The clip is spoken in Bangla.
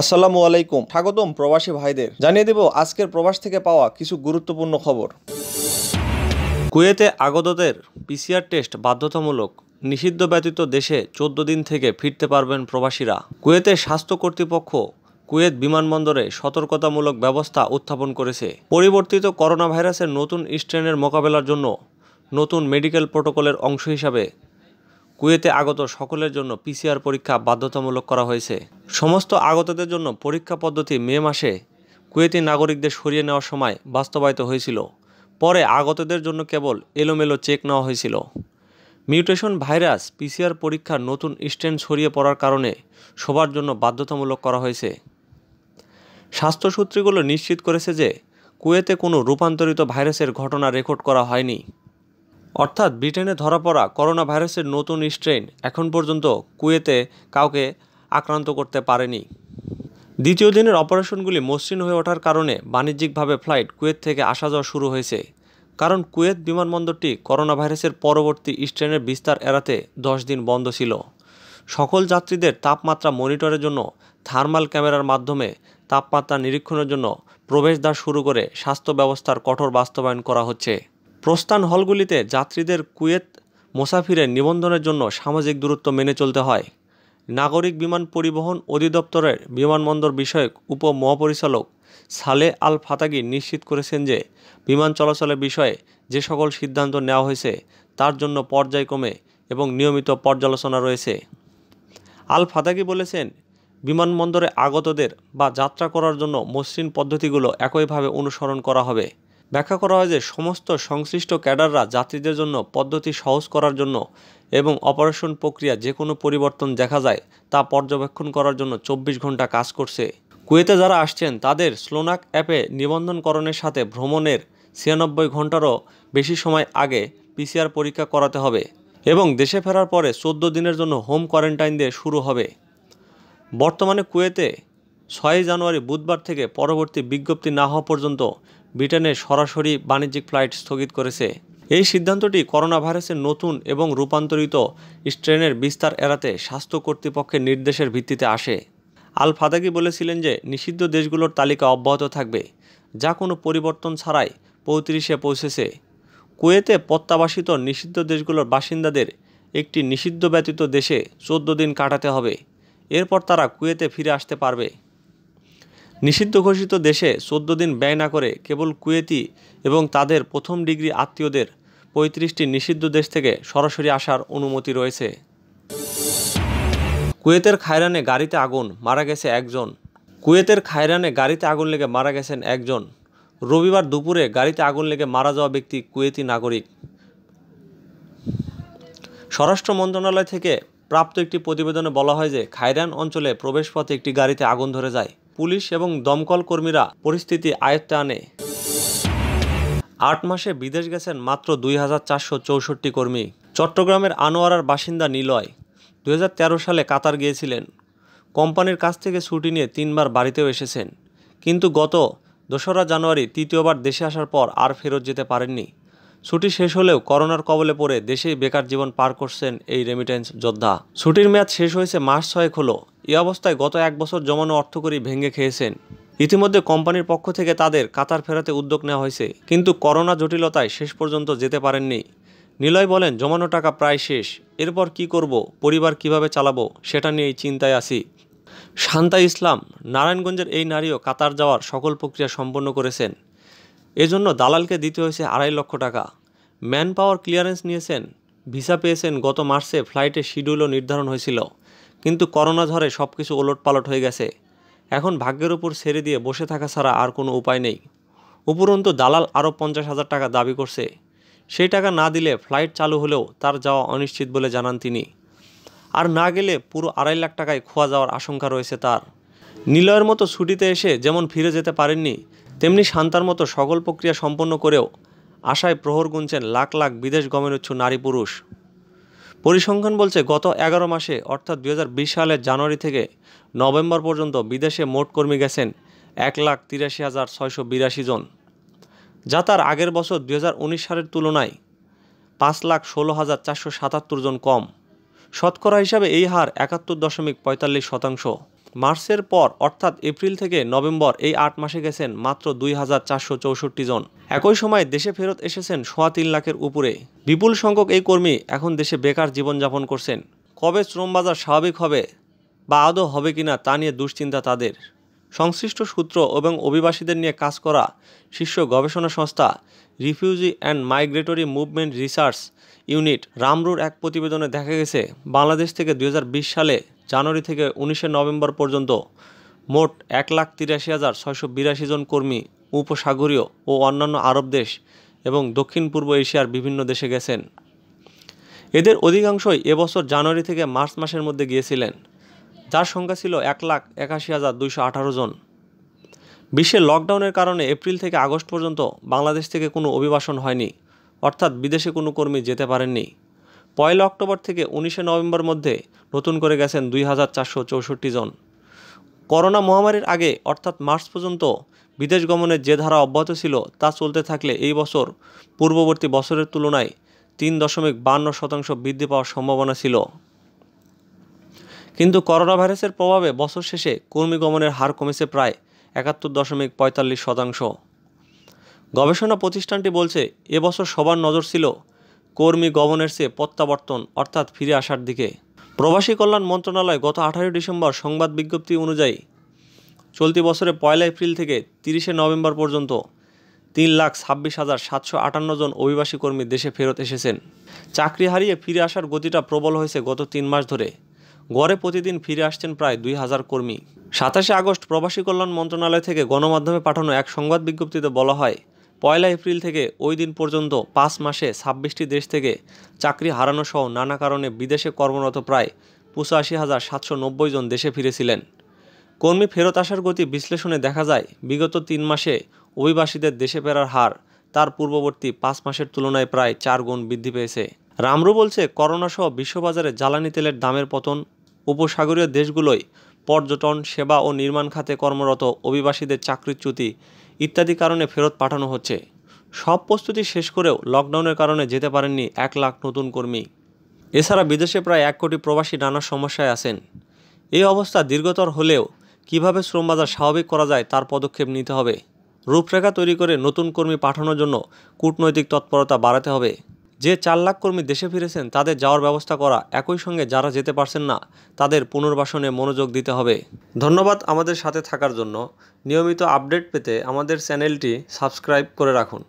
আসসালামু আলাইকুম, স্বাগতম প্রবাসী ভাইদের। জানিয়ে দেব আজকের প্রবাস থেকে পাওয়া কিছু গুরুত্বপূর্ণ খবর। কুয়েতে আগতদের পিসিআর টেস্ট বাধ্যতামূলক, নিষিদ্ধ ব্যতীত দেশে 14 দিন থেকে ফিরতে পারবেন প্রবাসীরা। কুয়েতের স্বাস্থ্য কর্তৃপক্ষ কুয়েত বিমানবন্দরে সতর্কতামূলক ব্যবস্থা উত্থাপন করেছে। পরিবর্তিত করোনা ভাইরাসের নতুন স্ট্রেনের মোকাবেলার জন্য নতুন মেডিকেল প্রোটোকলের অংশ হিসাবে কুয়েতে আগত সকলের জন্য পিসিআর পরীক্ষা বাধ্যতামূলক করা হয়েছে। সমস্ত আগতদের জন্য পরীক্ষা পদ্ধতি মে মাসে কুয়েতি নাগরিকদের সরিয়ে নেওয়ার সময় বাস্তবায়িত হয়েছিল। পরে আগতদের জন্য কেবল এলোমেলো চেক নেওয়া হয়েছিল। মিউটেশন ভাইরাস পিসিআর পরীক্ষার নতুন স্ট্রেন ছড়িয়ে পড়ার কারণে সবার জন্য বাধ্যতামূলক করা হয়েছে। স্বাস্থ্যসূত্রগুলো নিশ্চিত করেছে যে কুয়েতে কোনো রূপান্তরিত ভাইরাসের ঘটনা রেকর্ড করা হয়নি। অর্থাৎ ব্রিটেনে ধরা পড়া করোনা ভাইরাসের নতুন স্ট্রেন এখন পর্যন্ত কুয়েতে কাউকে আক্রান্ত করতে পারেনি। দ্বিতীয় দিনের অপারেশনগুলি মসৃণ হয়ে ওঠার কারণে বাণিজ্যিকভাবে ফ্লাইট কুয়েত থেকে আসা যাওয়া শুরু হয়েছে। কারণ কুয়েত বিমানবন্দরটি করোনা ভাইরাসের পরবর্তী স্ট্রেনের বিস্তার এড়াতে 10 দিন বন্ধ ছিল। সকল যাত্রীদের তাপমাত্রা মনিটরের জন্য থার্মাল ক্যামেরার মাধ্যমে তাপমাত্রা নিরীক্ষণের জন্য প্রবেশদ্বার শুরু করে স্বাস্থ্য ব্যবস্থার কঠোর বাস্তবায়ন করা হচ্ছে। প্রস্থান হলগুলিতে যাত্রীদের কুয়েত মোসাফিরের নিবন্ধনের জন্য সামাজিক দূরত্ব মেনে চলতে হয়। নাগরিক বিমান পরিবহন অধিদপ্তরের বিমানবন্দর বিষয়ক উপমহাপরিচালক সালেহ আল ফাতাগি নিশ্চিত করেছেন যে বিমান চলাচলের বিষয়ে যে সকল সিদ্ধান্ত নেওয়া হয়েছে তার জন্য পর্যায়ক্রমে এবং নিয়মিত পর্যালোচনা রয়েছে। আল ফাতাগি বলেছেন, বিমানবন্দরে আগতদের বা যাত্রা করার জন্য মসৃণ পদ্ধতিগুলো একইভাবে অনুসরণ করা হবে। ব্যাখ্যা করা হয় যে সমস্ত সংশ্লিষ্ট ক্যাডাররা যাত্রীদের জন্য পদ্ধতি সহজ করার জন্য এবং অপারেশন প্রক্রিয়া যে কোনো পরিবর্তন দেখা যায় তা পর্যবেক্ষণ করার জন্য 24 ঘন্টা কাজ করছে। কুয়েতে যারা আসছেন তাদের স্লোনাক অ্যাপে নিবন্ধনকরণের সাথে ভ্রমণের 96 ঘন্টারও বেশি সময় আগে পিসিআর পরীক্ষা করাতে হবে এবং দেশে ফেরার পরে 14 দিনের জন্য হোম কোয়ারেন্টাইন দিয়ে শুরু হবে। বর্তমানে কুয়েতে 6 জানুয়ারি বুধবার থেকে পরবর্তী বিজ্ঞপ্তি না হওয়া পর্যন্ত ব্রিটেনের সরাসরি বাণিজ্যিক ফ্লাইট স্থগিত করেছে। এই সিদ্ধান্তটি করোনা ভাইরাসের নতুন এবং রূপান্তরিত স্ট্রেনের বিস্তার এড়াতে স্বাস্থ্য কর্তৃপক্ষের নির্দেশের ভিত্তিতে আসে। আল ফাতাগি বলেছিলেন যে নিষিদ্ধ দেশগুলোর তালিকা অব্যাহত থাকবে, যা কোনো পরিবর্তন ছাড়াই 35-এ পৌঁছেছে। কুয়েতে প্রত্যাবাসিত নিষিদ্ধ দেশগুলোর বাসিন্দাদের একটি নিষিদ্ধ ব্যতীত দেশে 14 দিন কাটাতে হবে। এরপর তারা কুয়েতে ফিরে আসতে পারবে। নিষিদ্ধ ঘোষিত দেশে 14 দিন ব্যয় না করে কেবল কুয়েতি এবং তাদের প্রথম ডিগ্রি আত্মীয়দের 35টি নিষিদ্ধ দেশ থেকে সরাসরি আসার অনুমতি রয়েছে। কুয়েতের খায়রানে গাড়িতে আগুন, মারা গেছে একজন। কুয়েতের খায়রানে গাড়িতে আগুন লেগে মারা গেছেন একজন। রবিবার দুপুরে গাড়িতে আগুন লেগে মারা যাওয়া ব্যক্তি কুয়েতি নাগরিক। স্বরাষ্ট্র মন্ত্রণালয় থেকে প্রাপ্ত একটি প্রতিবেদনে বলা হয় যে খায়রান অঞ্চলে প্রবেশপথে একটি গাড়িতে আগুন ধরে যায়। পুলিশ এবং দমকল কর্মীরা পরিস্থিতি আয়ত্তে আনে। 8 মাসে বিদেশ গেছেন মাত্র 2464 কর্মী। চট্টগ্রামের আনোয়ারার বাসিন্দা নিলয় 2013 সালে কাতার গিয়েছিলেন। কোম্পানির কাছ থেকে ছুটি নিয়ে 3 বার বাড়িতেও এসেছেন, কিন্তু গত 2রা জানুয়ারি তৃতীয়বার দেশে আসার পর আর ফেরত যেতে পারেননি। ছুটি শেষ হলেও করোনার কবলে পড়ে দেশেই বেকার জীবন পার করছেন এই রেমিটেন্স যোদ্ধা। ছুটির মেয়াদ শেষ হয়েছে মাস 6 হলো। এই অবস্থায় গত 1 বছর জমানো অর্থকড়ি ভেঙে খেয়েছেন। ইতিমধ্যে কোম্পানির পক্ষ থেকে তাদের কাতার ফেরাতে উদ্যোগ নেওয়া হয়েছে, কিন্তু করোনা জটিলতায় শেষ পর্যন্ত যেতে পারেননি। নিলয় বলেন, জমানো টাকা প্রায় শেষ, এরপর কি করব, পরিবার কিভাবে চালাবো সেটা নিয়েই চিন্তায় আছি। শান্তা ইসলাম নারায়ণগঞ্জের এই নারীও কাতার যাওয়ার সকল প্রক্রিয়া সম্পন্ন করেছেন। এজন্য দালালকে দিতে হয়েছে 2.5 লক্ষ টাকা। ম্যান পাওয়ার ক্লিয়ারেন্স নিয়েছেন, ভিসা পেয়েছেন। গত মার্চে ফ্লাইটের শিডিউলও নির্ধারণ হয়েছিল, কিন্তু করোনা ঝড়ে সব কিছু ওলটপালট হয়ে গেছে। এখন ভাগ্যের উপর ছেড়ে দিয়ে বসে থাকা ছাড়া আর কোনো উপায় নেই। উপরন্তু দালাল আরও 50,000 টাকা দাবি করছে। সেই টাকা না দিলে ফ্লাইট চালু হলেও তার যাওয়া অনিশ্চিত বলে জানান তিনি। আর না গেলে পুরো 2.5 লাখ টাকায় খোয়া যাওয়ার আশঙ্কা রয়েছে তার। নিলয়ের মতো ছুটিতে এসে যেমন ফিরে যেতে পারেননি, তেমনি শান্তার মতো সকল প্রক্রিয়া সম্পন্ন করেও আশায় প্রহর গুনছেন লাখ লাখ বিদেশ গমনেচ্ছু নারী পুরুষ। পরিসংখ্যান বলছে গত 11 মাসে অর্থাৎ 2020 সালের জানুয়ারি থেকে নভেম্বর পর্যন্ত বিদেশে মোট কর্মী গেছেন 1,83,682 জন, যা তার আগের বছর 2019 সালের তুলনায় 5,16,477 জন কম। শতকরা হিসাবে এই হার 71.45%। মার্চের পর অর্থাৎ এপ্রিল থেকে নভেম্বর এই 8 মাসে গেছেন মাত্র 2,464 জন। একই সময় দেশে ফেরত এসেছেন 3.25 লাখের উপরে। বিপুল সংখ্যক এই কর্মী এখন দেশে বেকার জীবনযাপন করছেন। কবে শ্রমবাজার স্বাভাবিক হবে বা আদৌ হবে কিনা তা নিয়ে দুশ্চিন্তা তাদের। সংশ্লিষ্ট সূত্র এবং অভিবাসীদের নিয়ে কাজ করা শীর্ষ গবেষণা সংস্থা refugee and migratory movement research unit রামরুর এক প্রতিবেদনে দেখা গেছে, বাংলাদেশ থেকে 2020 সালে জানুয়ারি থেকে 19 নভেম্বর পর্যন্ত মোট 1,83,682 জন কর্মী উপসাগরীয় ও অন্যান্য আরব দেশ এবং দক্ষিণ পূর্ব এশিয়ার বিভিন্ন দেশে গেছেন। এদের অধিকাংশই এবছর জানুয়ারি থেকে মার্চ মাসের মধ্যে গিয়েছিলেন, যার সংখ্যা ছিল 1,81,218 জন। বিশ্বের লকডাউনের কারণে এপ্রিল থেকে আগস্ট পর্যন্ত বাংলাদেশ থেকে কোনো অভিবাসন হয়নি, অর্থাৎ বিদেশে কোনো কর্মী যেতে পারেননি। 1 অক্টোবর থেকে 19 নভেম্বর মধ্যে নতুন করে গেছেন 2,464 জন। করোনা মহামারীর আগে অর্থাৎ মার্চ পর্যন্ত বিদেশ গমনের যে ধারা অব্যাহত ছিল তা চলতে থাকলে এই বছর পূর্ববর্তী বছরের তুলনায় 3.52% বৃদ্ধি পাওয়ার সম্ভাবনা ছিল। কিন্তু করোনা ভাইরাসের প্রভাবে বছর শেষে কর্মী গমনের হার কমেছে প্রায় 71.45%। গবেষণা প্রতিষ্ঠানটি বলছে, এবছর সবার নজর ছিল কর্মী গমনের চেয়ে প্রত্যাবর্তন অর্থাৎ ফিরে আসার দিকে। প্রবাসী কল্যাণ মন্ত্রণালয় গত 18 ডিসেম্বর সংবাদ বিজ্ঞপ্তি অনুযায়ী চলতি বছরে 1 এপ্রিল থেকে 30 নভেম্বর পর্যন্ত 3,26,758 জন অভিবাসী কর্মী দেশে ফেরত এসেছেন। চাকরি হারিয়ে ফিরে আসার গতিটা প্রবল হয়েছে গত 3 মাস ধরে। গড়ে প্রতিদিন ফিরে আসছেন প্রায় 2,000 কর্মী। 27 আগস্ট প্রবাসী কল্যাণ মন্ত্রণালয় থেকে গণমাধ্যমে পাঠানো এক সংবাদ বিজ্ঞপ্তিতে বলা হয়, 1 এপ্রিল থেকে ওই দিন পর্যন্ত 5 মাসে 26টি দেশ থেকে চাকরি হারানো সহ নানা কারণে বিদেশে কর্মরত প্রায় 85,790 জন দেশে ফিরেছিলেন। কর্মী ফেরত আসার গতি বিশ্লেষণে দেখা যায়, বিগত 3 মাসে অভিবাসীদের দেশে ফেরার হার তার পূর্ববর্তী 5 মাসের তুলনায় প্রায় 4 গুণ বৃদ্ধি পেয়েছে। রামরু বলছে, করোনা সহ বিশ্ববাজারে জ্বালানি তেলের দামের পতন, উপসাগরীয় দেশগুলোয় পর্যটন, সেবা ও নির্মাণ খাতে কর্মরত অভিবাসীদের চাকরিচ্যুতি ইত্যাদি কারণে ফেরত পাঠানো হচ্ছে। সব প্রস্তুতি শেষ করেও লকডাউনের কারণে যেতে পারেননি 1 লাখ নতুন কর্মী। এছাড়া বিদেশে প্রায় 1 কোটি প্রবাসী নানা সমস্যায় আছেন। এই অবস্থা দীর্ঘতর হলেও কিভাবে শ্রমবাজার স্বাভাবিক করা যায় তার পদক্ষেপ নিতে হবে। রূপরেখা তৈরি করে নতুন কর্মী পাঠানোর জন্য কূটনৈতিক তৎপরতা বাড়াতে হবে। যে 4 লাখ কর্মী দেশে ফিরেছেন তাদের যাওয়ার ব্যবস্থা করা, একই সঙ্গে যারা যেতে পারছেন না তাদের পুনর্বাসনে মনোযোগ দিতে হবে। ধন্যবাদ আমাদের সাথে থাকার জন্য। নিয়মিত আপডেট পেতে আমাদের চ্যানেলটি সাবস্ক্রাইব করে রাখুন।